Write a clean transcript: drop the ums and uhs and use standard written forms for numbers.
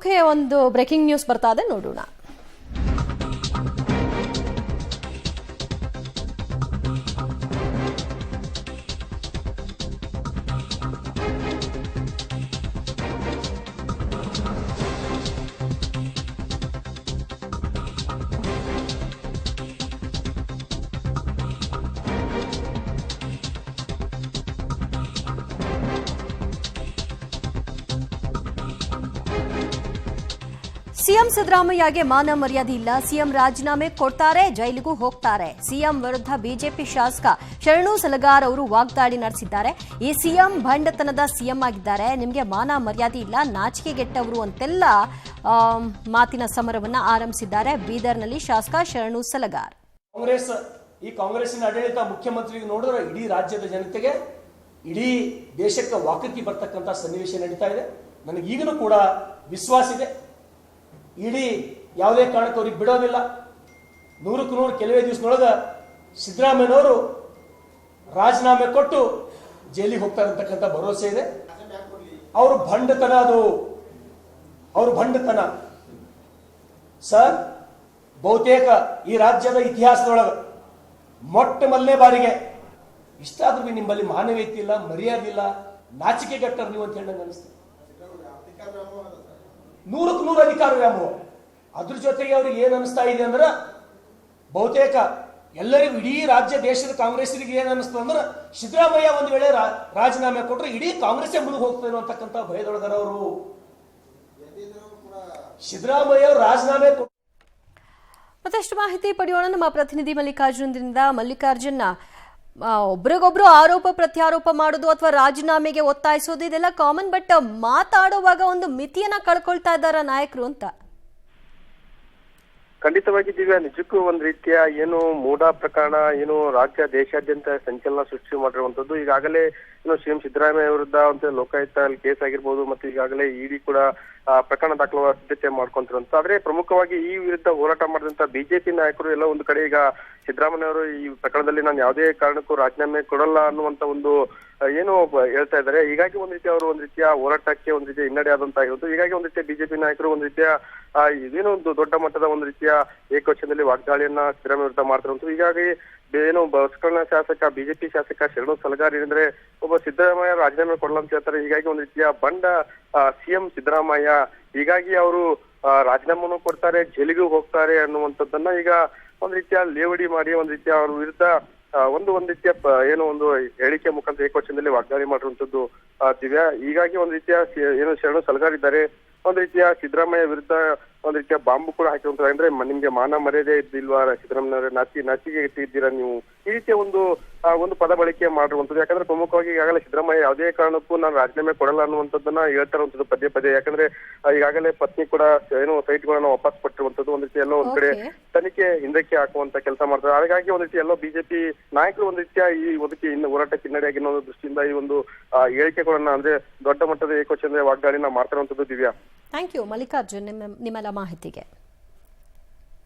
Okay, ಒಂದು breaking news ಬರ್ತಾ ಇದೆ, ನೋಡೋಣ. ಸಿಎಂ ಸಿದ್ದರಾಮಯ್ಯಗೆ ಮಾನ ಮರ್ಯಾದೆ ಇಲ್ಲ, ಸಿಎಂ ರಾಜೀನಾಮೆ ಕೊಡ್ತಾರೆ, ಜೈಲಿಗೂ ಹೋಗ್ತಾರೆ. ಸಿಎಂ ವಿರುದ್ಧ ಬಿಜೆಪಿ ಶಾಸಕ ಶರಣು ಸಲಗಾರ್ ಅವರು ವಾಗ್ದಾಳಿ ನಡೆಸಿದ್ದಾರೆ. ಈ ಸಿಎಂ ಭಂಡತನದ ಸಿಎಂ ಆಗಿದ್ದಾರೆ, ನಿಮಗೆ ಮಾನ ಮರ್ಯಾದೆ ಇಲ್ಲ, ನಾಚಿಕೆಗೆಟ್ಟವರು ಅಂತೆಲ್ಲ ಮಾತಿನ ಸಮರವನ್ನ ಆರಂಭಿಸಿದ್ದಾರೆ ಬೀದರ್ನಲ್ಲಿ ಶಾಸಕ ಶರಣು ಸಲಗಾರ್. ಕಾಂಗ್ರೆಸ್ಸಿನ ಆಡಳಿತ ಮುಖ್ಯಮಂತ್ರಿಗೆ ನೋಡಿದ್ರೆ ಇಡೀ ರಾಜ್ಯದ ಜನತೆಗೆ, ಇಡೀ ದೇಶಕ್ಕೆ ವಾಕತಿ ಬರ್ತಕ್ಕಂಥ ಸನ್ನಿವೇಶ ನಡೀತಾ ಇದೆ. ನನಗೀಗಲೂ ಕೂಡ ವಿಶ್ವಾಸ ಇದೆ, ಇಡೀ ಯಾವುದೇ ಕಾರಣಕ್ಕೂ ಅವ್ರಿಗೆ ಬಿಡೋದಿಲ್ಲ. 100ಕ್ಕೆ 100 ಕೆಲವೇ ದಿವಸದೊಳಗೆ ಸಿದ್ದರಾಮಯ್ಯನವರು ರಾಜೀನಾಮೆ ಕೊಟ್ಟು ಜೈಲಿಗೆ ಹೋಗ್ತಾರೆ ಅಂತಕ್ಕಂಥ ಭರವಸೆ ಇದೆ. ಅವರು ಭಂಡತನ, ಅವರು ಭಂಡತನ ಸರ್. ಬಹುತೇಕ ಈ ರಾಜ್ಯದ ಇತಿಹಾಸದೊಳಗೆ ಮೊಟ್ಟ ಮೊದಲನೇ ಬಾರಿಗೆ ಇಷ್ಟಾದ್ರೂ ನಿಮ್ಮಲ್ಲಿ ಮಾನವೀಯತೆ ಇಲ್ಲ, ಮರ್ಯಾದೆ ಇಲ್ಲ, ನಾಚಿಕೆಗೆಟ್ಟರು ನೀವು ಅಂತ ಹೇಳಿ ನಂಗೆ ಅನಿಸ್ತದೆ. 100ಕ್ಕೆ 100 ಅಧಿಕಾರ ವ್ಯಾಮೋಹ. ಅದ್ರ ಜೊತೆಗೆ ಅವ್ರಿಗೆ ಏನ್ ಅನಿಸ್ತಾ ಇದೆ ಅಂದ್ರೆ, ಬಹುತೇಕ ಎಲ್ಲರಿಗೂ ಇಡೀ ರಾಜ್ಯ ದೇಶದ ಕಾಂಗ್ರೆಸ್ಸಿಗೆ ಏನ್ ಅನಿಸ್ತದೆ ಅಂದ್ರೆ, ಸಿದ್ದರಾಮಯ್ಯ ಒಂದು ವೇಳೆ ರಾಜೀನಾಮೆ ಕೊಟ್ಟರೆ ಇಡೀ ಕಾಂಗ್ರೆಸ್ಸೇ ಮುಳುಗಿ ಹೋಗ್ತೇನೋ ಅಂತಕ್ಕಂಥ ಭಯದೊಳಗರ ಅವರು. ಸಿದ್ದರಾಮಯ್ಯ ಅವರು ರಾಜೀನಾಮೆ ಮತ್ತಷ್ಟು ಮಾಹಿತಿ ಪಡೆಯೋಣ ನಮ್ಮ ಪ್ರತಿನಿಧಿ ಮಲ್ಲಿಕಾರ್ಜುನ್ರಿಂದ. ಮಲ್ಲಿಕಾರ್ಜುನ್, ಒಬ್ರಿಗೊಬ್ರು ಆರೋಪ ಪ್ರತ್ಯಾರೋಪ ಮಾಡೋದು ಅಥವಾ ರಾಜೀನಾಮೆಗೆ ಒತ್ತಾಯಿಸೋದು ಇದೆಲ್ಲ ಕಾಮನ್, ಬಟ್ ಮಾತಾಡುವಾಗ ಒಂದು ಮಿತಿಯನ್ನ ಕಳ್ಕೊಳ್ತಾ ಇದ್ದಾರ ನಾಯಕರು ಅಂತ. ಖಂಡಿತವಾಗಿ ದಿವ್ಯಾ, ನಿಜಕ್ಕೂ ಒಂದ್ ರೀತಿಯ ಏನು ಮೂಢ ಪ್ರಕರಣ, ಏನು ರಾಜ್ಯ ದೇಶಾದ್ಯಂತ ಸಂಚಲನ ಸೃಷ್ಟಿ ಮಾಡಿರುವಂತದ್ದು. ಈಗಾಗಲೇ ಏನು ಸಿಎಂ ಸಿದ್ದರಾಮಯ್ಯ ವಿರುದ್ಧ ಅಂತ ಲೋಕಾಯುಕ್ತ ಕೇಸ್ ಆಗಿರ್ಬೋದು, ಮತ್ತೆ ಈಗಾಗಲೇ ಇಡಿ ಕೂಡ ಪ್ರಕರಣ ದಾಖಲುವ ಸಿದ್ಧತೆ ಮಾಡ್ಕೊಂತಿರುವಂತ. ಆದ್ರೆ ಪ್ರಮುಖವಾಗಿ ಈ ವಿರುದ್ಧ ಹೋರಾಟ ಮಾಡಿದಂತ ಬಿಜೆಪಿ ನಾಯಕರು ಎಲ್ಲ ಒಂದು ಕಡೆ ಈಗ ಸಿದ್ದರಾಮಯ್ಯ ಅವರು ಈ ಪ್ರಕರಣದಲ್ಲಿ ನಾನು ಯಾವುದೇ ಕಾರಣಕ್ಕೂ ರಾಜೀನಾಮೆ ಕೊಡಲ್ಲ ಅನ್ನುವಂತ ಒಂದು ಏನು ಹೇಳ್ತಾ ಇದ್ದಾರೆ. ಹೀಗಾಗಿ ಒಂದ್ ರೀತಿಯ ಅವರು ಒಂದ್ ರೀತಿಯ ಹೋರಾಟಕ್ಕೆ ಒಂದ್ ರೀತಿಯ ಹಿನ್ನಡೆ ಆದಂತಾಗಿರೋದು. ಹೀಗಾಗಿ ಒಂದ್ ರೀತಿಯ ಬಿಜೆಪಿ ನಾಯಕರು ಒಂದ್ ರೀತಿಯ ಇದೇನೋ ಒಂದು ದೊಡ್ಡ ಮಟ್ಟದ ಒಂದ್ ರೀತಿಯ ಏಕವಚನದಲ್ಲಿ ವಾಗ್ದಾಳಿಯನ್ನ ಸಿದ್ದರಾಮಯ್ಯ ವಿರುದ್ಧ ಮಾಡ್ತಿರುವಂತದ್ದು. ಹೀಗಾಗಿ ಏನು ಬಸವಕಲ್ಯಾಣ ಶಾಸಕ ಬಿಜೆಪಿ ಶಾಸಕ ಶರಣು ಸಲಗಾರ್ ಏನಂದ್ರೆ, ಒಬ್ಬ ಸಿದ್ದರಾಮಯ್ಯ ರಾಜೀನಾಮೆ ಕೊಡಲ್ಲ ಅಂತ ಹೇಳ್ತಾರೆ. ಹೀಗಾಗಿ ಒಂದ್ ರೀತಿಯ ಬಂಡ ಸಿಎಂ ಸಿದ್ದರಾಮಯ್ಯ, ಹೀಗಾಗಿ ಅವರು ರಾಜೀನಾಮೆನೂ ಕೊಡ್ತಾರೆ, ಜೈಲಿಗೂ ಹೋಗ್ತಾರೆ ಅನ್ನುವಂಥದ್ದನ್ನ ಈಗ ಒಂದ್ ರೀತಿಯ ಲೇವಡಿ ಮಾಡಿ ಒಂದ್ ರೀತಿಯ ಅವ್ರ ವಿರುದ್ಧ ಒಂದ್ ರೀತಿಯ ಏನೋ ಒಂದು ಹೇಳಿಕೆ ಮುಖಾಂತರ ಏಕವಚನದಲ್ಲಿ ವಾಗ್ದಾಳಿ ಮಾಡಿರುವಂತದ್ದು ದಿವ್ಯಾ. ಹೀಗಾಗಿ ಒಂದ್ ರೀತಿಯ ಏನು ಶರಣು ಸಲಗಾರ್ ಇದ್ದಾರೆ, ಒಂದ್ ರೀತಿಯ ಸಿದ್ದರಾಮಯ್ಯ ವಿರುದ್ಧ ಒಂದ್ ರೀತಿಯ ಬಾಂಬು ಕೂಡ ಹಾಕಿರುವಂತ. ಅಂದ್ರೆ ನಿಮ್ಗೆ ಮಾನ ಮರ್ಯಾದೆ ಇದ್ದಿಲ್ವಾ ಸಿದ್ದರಾಮಯ್ಯ, ನಾಚಿಗೆ ಇಟ್ಟಿದ್ದೀರಾ ನೀವು, ಈ ರೀತಿಯ ಒಂದು ಪದ ಬಳಕೆ ಮಾಡಿರುವಂತದ್ದು. ಯಾಕಂದ್ರೆ ಪ್ರಮುಖವಾಗಿ ಈಗಾಗಲೇ ಸಿದ್ದರಾಮಯ್ಯ ಯಾವುದೇ ಕಾರಣಕ್ಕೂ ನಾನು ರಾಜೀನಾಮೆ ಕೊಡಲ್ಲ ಅನ್ನುವಂಥದ್ದನ್ನ ಹೇಳ್ತಾ ಇರುವಂತದ್ದು ಪದೇ ಪದೇ. ಯಾಕಂದ್ರೆ ಈಗಾಗಲೇ ಪತ್ನಿ ಕೂಡ ಏನು ಸೈಟ್ಗಳನ್ನ ವಾಪಸ್ ಪಟ್ಟಿರುವಂತದ್ದು. ಒಂದ್ ರೀತಿ ಎಲ್ಲೋ ಒಂದ್ ಕಡೆ ತನಿಖೆ ಹಿಂದಕ್ಕೆ ಹಾಕುವಂತ ಕೆಲಸ ಮಾಡ್ತಾರೆ. ಹಾಗಾಗಿ ಒಂದ್ ರೀತಿ ಎಲ್ಲೋ ಬಿಜೆಪಿ ನಾಯಕರು ಒಂದ್ ರೀತಿಯ ಈ ಒಂದಕ್ಕೆ ಇನ್ನು ಹೋರಾಟಕ್ಕೆ ಹಿನ್ನಡೆಯಾಗಿ ಅನ್ನೋ ದೃಷ್ಟಿಯಿಂದ ಈ ಒಂದು ಹೇಳಿಕೆಗಳನ್ನ ಅಂದ್ರೆ ದೊಡ್ಡ ಮಟ್ಟದ ಏಕವಚನದ ವಾಗ್ದಾಳಿನ ಮಾಡ್ತಿರುವಂತದ್ದು ದಿವ್ಯಾ. ಥ್ಯಾಂಕ್ ಯು ಮಲ್ಲಿಕಾರ್ಜುನ್, ನಿಮ್ಮೆಲ್ಲ ಮಾಹಿತಿಗೆ.